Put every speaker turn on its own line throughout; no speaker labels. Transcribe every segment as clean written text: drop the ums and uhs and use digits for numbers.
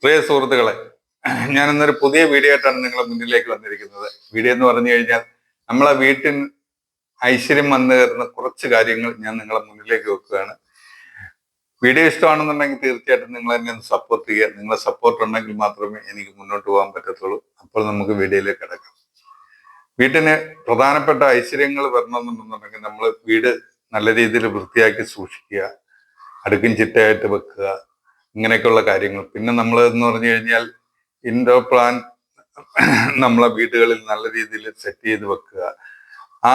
പ്രിയ സുഹൃത്തുക്കളെ, ഞാൻ ഇന്നൊരു പുതിയ വീഡിയോ ആയിട്ടാണ് നിങ്ങളെ മുന്നിലേക്ക് വന്നിരിക്കുന്നത്. വീഡിയോ എന്ന് പറഞ്ഞു കഴിഞ്ഞാൽ നമ്മളെ വീട്ടിൽ ഐശ്വര്യം വന്നു കയറുന്ന കുറച്ച് കാര്യങ്ങൾ ഞാൻ നിങ്ങളെ മുന്നിലേക്ക് വെക്കുകയാണ്. വീഡിയോ ഇഷ്ടമാണെന്നുണ്ടെങ്കിൽ തീർച്ചയായിട്ടും നിങ്ങൾ എന്നെ ഒന്ന് സപ്പോർട്ട് ചെയ്യുക. നിങ്ങളെ സപ്പോർട്ട് ഉണ്ടെങ്കിൽ മാത്രമേ എനിക്ക് മുന്നോട്ട് പോകാൻ പറ്റത്തുള്ളൂ. അപ്പോൾ നമുക്ക് വീഡിയോയിലേക്ക് കിടക്കാം. വീട്ടിന് പ്രധാനപ്പെട്ട ഐശ്വര്യങ്ങൾ വരണമെന്നുണ്ടെന്നുണ്ടെങ്കിൽ നമ്മൾ വീട് നല്ല രീതിയിൽ വൃത്തിയാക്കി സൂക്ഷിക്കുക, അടുക്കും ചിട്ടയായിട്ട് വെക്കുക, ഇങ്ങനെയൊക്കെയുള്ള കാര്യങ്ങൾ. പിന്നെ നമ്മൾ എന്ന് പറഞ്ഞു കഴിഞ്ഞാൽ ഇൻഡോർ പ്ലാൻ നമ്മളെ വീടുകളിൽ നല്ല രീതിയിൽ സെറ്റ് ചെയ്ത് വെക്കുക. ആ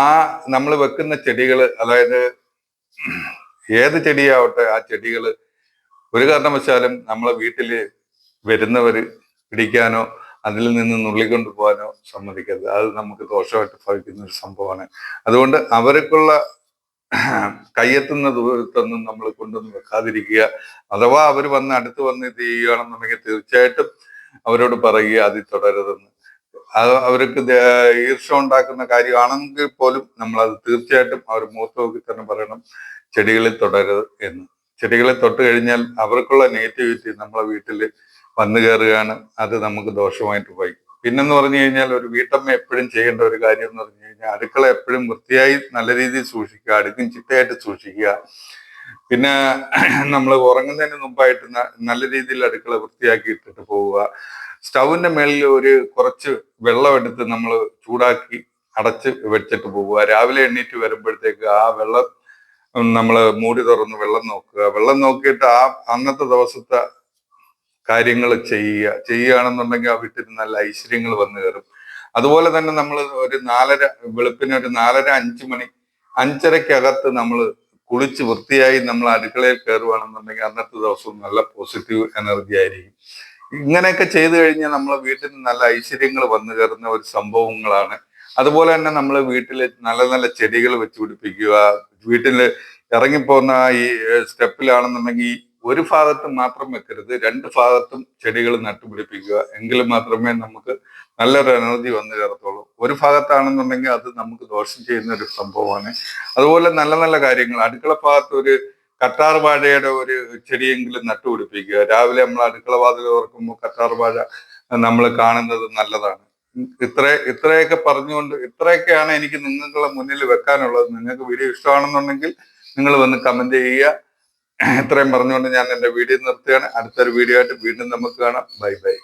നമ്മൾ വെക്കുന്ന ചെടികൾ, അതായത് ഏത് ചെടിയാവട്ടെ, ആ ചെടികൾ ഒരു കാരണവശാലും നമ്മളെ വീട്ടിൽ വരുന്നവർ പിടിക്കാനോ അതിൽ നിന്ന് നുള്ളിക്കൊണ്ട് പോകാനോ സമ്മതിക്കരുത്. അത് നമുക്ക് ദോഷമായിട്ട് ഭവിക്കുന്ന ഒരു സംഭവമാണ്. അതുകൊണ്ട് അവർക്കുള്ള കയ്യെത്തുന്ന ദൂരത്തൊന്നും നമ്മൾ കൊണ്ടൊന്നും വെക്കാതിരിക്കുക. അഥവാ അവർ വന്ന് അടുത്ത് വന്ന് ഇത് ചെയ്യുകയാണെന്നുണ്ടെങ്കിൽ തീർച്ചയായിട്ടും അവരോട് പറയുക അതിൽ തുടരുതെന്ന്. അത് അവർക്ക് ഈർഷ ഉണ്ടാക്കുന്ന കാര്യമാണെങ്കിൽ പോലും നമ്മൾ അത് തീർച്ചയായിട്ടും അവർ മുഖത്ത് നോക്കി തന്നെ പറയണം, ചെടികളിൽ തുടരുത് എന്ന്. ചെടികളിൽ തൊട്ട് കഴിഞ്ഞാൽ അവർക്കുള്ള നെഗറ്റിവിറ്റി നമ്മളെ വീട്ടിൽ വന്നു കയറുകയാണ്. അത് നമുക്ക് ദോഷമായിട്ട് പോയി. പിന്നെന്ന് പറഞ്ഞു കഴിഞ്ഞാൽ ഒരു വീട്ടമ്മ എപ്പോഴും ചെയ്യേണ്ട ഒരു കാര്യം എന്ന് പറഞ്ഞു കഴിഞ്ഞാൽ അടുക്കള എപ്പോഴും വൃത്തിയായി നല്ല രീതിയിൽ സൂക്ഷിക്കുക, അടുക്കും ചിട്ടയായിട്ട് സൂക്ഷിക്കുക. പിന്നെ നമ്മൾ ഉറങ്ങുന്നതിന് മുമ്പായിട്ട് നല്ല രീതിയിൽ അടുക്കള വൃത്തിയാക്കി ഇട്ടിട്ട് പോവുക. സ്റ്റൗവിന്റെ മേളിൽ ഒരു കുറച്ച് വെള്ളം എടുത്ത് നമ്മൾ ചൂടാക്കി അടച്ച് വെച്ചിട്ട് പോവുക. രാവിലെ എണ്ണീറ്റ് വരുമ്പോഴത്തേക്ക് ആ വെള്ളം നമ്മൾ മൂടി തുറന്ന് വെള്ളം നോക്കുക. വെള്ളം നോക്കിയിട്ട് ആ അന്നത്തെ ദിവസത്തെ കാര്യങ്ങൾ ചെയ്യുകയാണെന്നുണ്ടെങ്കിൽ ആ വീട്ടിൽ നല്ല ഐശ്വര്യങ്ങൾ വന്നു കയറും. അതുപോലെ തന്നെ നമ്മൾ ഒരു 4:30 വെളുപ്പിന് ഒരു 4:30 5 മണി 5:30-ക്കകത്ത് നമ്മൾ കുളിച്ച് വൃത്തിയായി നമ്മൾ അടുക്കളയിൽ കയറുകയാണെന്നുണ്ടെങ്കിൽ അന്നത്തെ ദിവസവും നല്ല പോസിറ്റീവ് എനർജി ആയിരിക്കും. ഇങ്ങനെയൊക്കെ ചെയ്തു കഴിഞ്ഞാൽ നമ്മളെ വീട്ടിൽ നല്ല ഐശ്വര്യങ്ങൾ വന്നു കയറുന്ന ഒരു സംഭവങ്ങളാണ്. അതുപോലെ തന്നെ നമ്മൾ വീട്ടിൽ നല്ല നല്ല ചെടികൾ വെച്ച് പിടിപ്പിക്കുക. വീട്ടിൽ ഇറങ്ങിപ്പോകുന്ന ഈ സ്റ്റെപ്പിലാണെന്നുണ്ടെങ്കിൽ ഒരു ഭാഗത്ത് മാത്രം വെക്കരുത്, 2 ഭാഗത്തും ചെടികൾ നട്ടുപിടിപ്പിക്കുക. എങ്കിൽ മാത്രമേ നമുക്ക് നല്ലൊരു എനർജി വന്നു കയറത്തുള്ളൂ. ഒരു ഭാഗത്താണെന്നുണ്ടെങ്കിൽ അത് നമുക്ക് ദോഷം ചെയ്യുന്ന ഒരു സംഭവമാണ്. അതുപോലെ നല്ല നല്ല കാര്യങ്ങൾ അടുക്കള ഭാഗത്ത് ഒരു കറ്റാർ വാഴയുടെ ഒരു ചെടിയെങ്കിലും നട്ടുപിടിപ്പിക്കുക. രാവിലെ നമ്മൾ അടുക്കള വാതിൽ തുറക്കുമ്പോൾ കറ്റാർ വാഴ നമ്മൾ കാണുന്നത് നല്ലതാണ്. ഇത്രയൊക്കെ പറഞ്ഞുകൊണ്ട് ഇത്രയൊക്കെയാണ് എനിക്ക് നിങ്ങളുടെ മുന്നിൽ വെക്കാനുള്ളത്. നിങ്ങൾക്ക് വീഡിയോ ഇഷ്ടമാണെന്നുണ്ടെങ്കിൽ നിങ്ങൾ വന്ന് കമന്റ് ചെയ്യുക. ഇത്രയും പറഞ്ഞുകൊണ്ട് ഞാൻ എൻ്റെ വീഡിയോ നിർത്തുകയാണ്. അടുത്തൊരു വീഡിയോ ആയിട്ട് വീണ്ടും നമുക്ക് കാണാം. Bye bye.